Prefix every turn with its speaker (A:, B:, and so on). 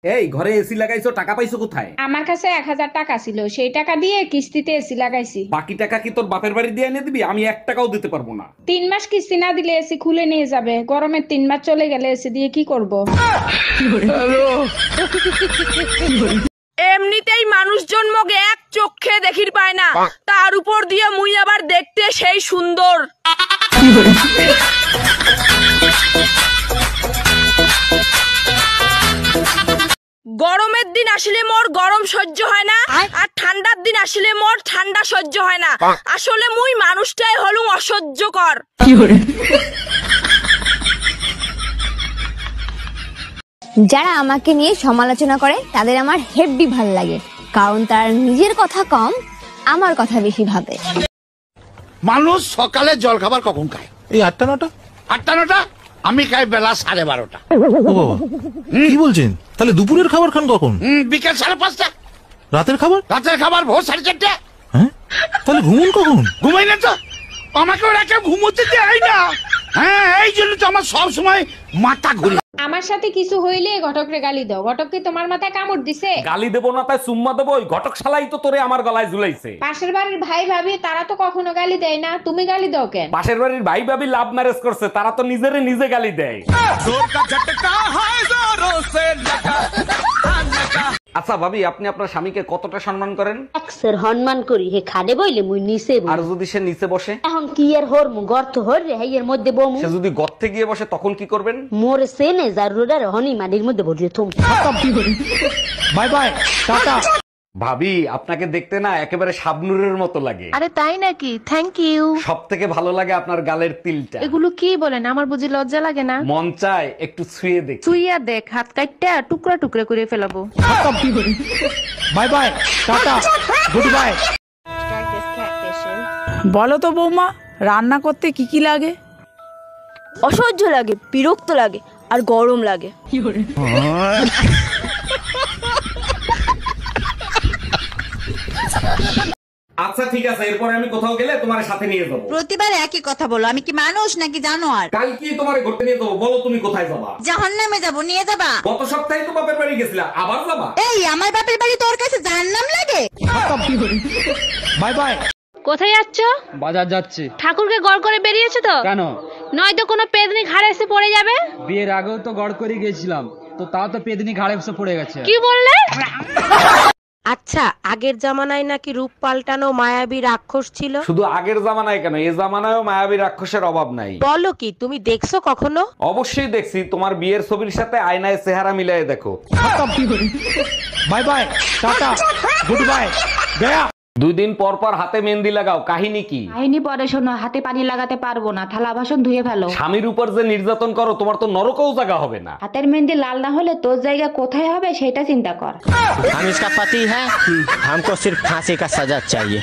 A: এই ঘরে এসি লাগাইছো, টাকা পাইছো কোথায়?
B: আমার কাছে 1000 টাকা ছিল, সেই টাকা দিয়ে কিস্তিতে এসি লাগাইছি।
A: বাকি টাকা কি তোর বাপের বাড়ি দিয়ে এনে দিবি? আমি 1 টাকাও দিতে পারবো না।
B: 3 মাস কিস্তি না দিলে এসি খুলে নিয়ে যাবে। গরমের 3 মাস চলে গেলে এসি দিয়ে কি করব?
C: এমনিতেই মানুষ জন্মকে এক চোখে দেখির পায় না, তার উপর দিয়ে মুই আবার দেখতে সেই সুন্দর। গরমের দিন আসলে মোর গরম সহ্য হয় না, আর ঠান্ডার দিন আসলে মোর ঠান্ডা সহ্য হয় না। আসলে মুই মানুষটাই হলুম অসহ্যকর।
D: যারা আমাকে নিয়ে সমালোচনা করে তাদের আমার হেব্বি ভাল লাগে, কারণ তারা নিজের কথা কম, আমার কথা বেশি ভাবে।
E: মানুষ সকালে জল খাবার কখন খায়?
F: এই 8টা 9টা।
E: 8টা 9টা? আমি খাই বেলা 12:30টা।
F: ও বাবা, কি বলছেন? তাহলে দুপুরের খাবার খান কখন?
E: বিকেল 5:30টা।
F: রাতের খাবার?
E: রাতের খাবার ভোর 4:30টা।
F: হ্যাঁ, তাহলে ঘুমুন কখন?
E: ঘুমাই না তো, আমাকে ওরা কেউ ঘুমোতে দেয় না। হ্যাঁ, এই জন্য তো আমার সব সময় মাথা ঘুরে।
B: আমার সাথে কিছু হইলে ঘটকরে গালি দাও। ঘটক কি তোমার মাথায় কামড় দিছে?
A: গালি দেবো না তাই চুম্মা দেবো? ওই ঘটক শালাই তো তোরে আমার গলায় ঝুলাইছে।
B: পাশের বাড়ির ভাই ভাবি তারা তো কখনো গালি দেয় না, তুমি গালি দাও কেন?
A: পাশের বাড়ির ভাই ভাবি লাভ ম্যারেজ করছে, তারা তো নিজেরে নিজে গালি দেয়। আচ্ছা ভাবি, আপনি আপনার স্বামীকে কতটা সম্মান করেন?
G: একসের সম্মান করি, হে খাদে বইলে মুই নিচে বই।
A: আর যদি সে নিচে বসে?
G: এখন কি এর হর মু গর্ত হর রে হেয়ের মধ্যে বমু।
A: সে যদি গর্তে গিয়ে বসে তখন কি করবেন?
G: মোর সেনে জারুরার হনি মাটির মধ্যে ভরিয়ে থুম।
E: By bye, tata.
A: ভাবি, আপনাকে দেখতে না একেবারে শাবনুরের মতো লাগে।
H: আরে তাই নাকি? Thank you.
A: সব থেকে ভালো লাগে আপনার গালের তিলটা।
H: এগুলো কি বলেন? আমার বুঝি লজ্জা লাগে না?
A: মন চায় একটু ছুঁয়ে দেখ।
H: তুইয়া দেখ, হাত কাটটা টুকরা টুকরা করে ফেলাবো।
E: Bye bye, tata, goodbye.
C: বলো তো বৌমা, রান্না করতে কি কি লাগে?
D: অসহ্য লাগে, বিরক্ত লাগে, আর গরম লাগে।
A: আচ্ছা ঠিক আছে, এরপরে আমি কোথাও গেলে তোমার সাথে নিয়ে যাবো।
I: প্রতিবার একই কথা বলো, আমি কি মানুষ নাকি জানোয়ার?
A: কাল কি তোমার ঘুরতে নিয়ে যাবো? বলো তুমি কোথায় যাবা?
I: জাহান্নামে যাবো, নিয়ে যাবা?
A: গত সপ্তাহে তো বাপের বাড়ি গেছিলা, আবার যাবা?
I: এই আমার বাপের বাড়ি তোর কাছে জাহান্নাম লাগে?
E: Bye bye.
B: কোথায় যাচ্ছ?
J: বাজার যাচ্ছি।
B: ঠাকুরকে গড় করে বেরিয়েছো তো?
J: কেন?
B: নয়তো কোনো পেদনি ঘাড়ে এসে পড়ে যাবে।
J: বিয়ের আগেও তো গড় করে গেছিলাম, তো তাও তো পেদনি ঘাড়ে এসে পড়ে গেছে।
B: কি বললে?
C: আচ্ছা, আগের জামানায় নাকি রূপ পাল্টানো মায়াবী রাক্ষস ছিল?
A: শুধু আগের জামানায় কেন, এই জামানায়ও মায়াবী রাক্ষসের অভাব নাই।
C: বলো কি, তুমি দেখছো কখনো?
A: অবশ্যই দেখছি, তোমার বিয়ের ছবির সাথে আয়নায় চেহারা মিলাই দেখো।
E: By bye, tata, good bye, Gaya.
A: 2 দিন পর পর হাতে মেহেন্দি লাগাও, কাহিনী কি?
B: কাহিনী পরে শোনো। হাতে পানি লাগাতে পারবো না, থালা বাসন ধুয়ে ফেলো।
A: স্বামীর উপর যে নির্যাতন করো, তোমার তো নরকেও জায়গা হবে না।
B: হাতের মেহেন্দি লাল না হলে তোর জায়গা কোথায় হবে সেটা চিন্তা কর।
J: हम इसका पति है, हमको सिर्फ फांसी का सजा चाहिए।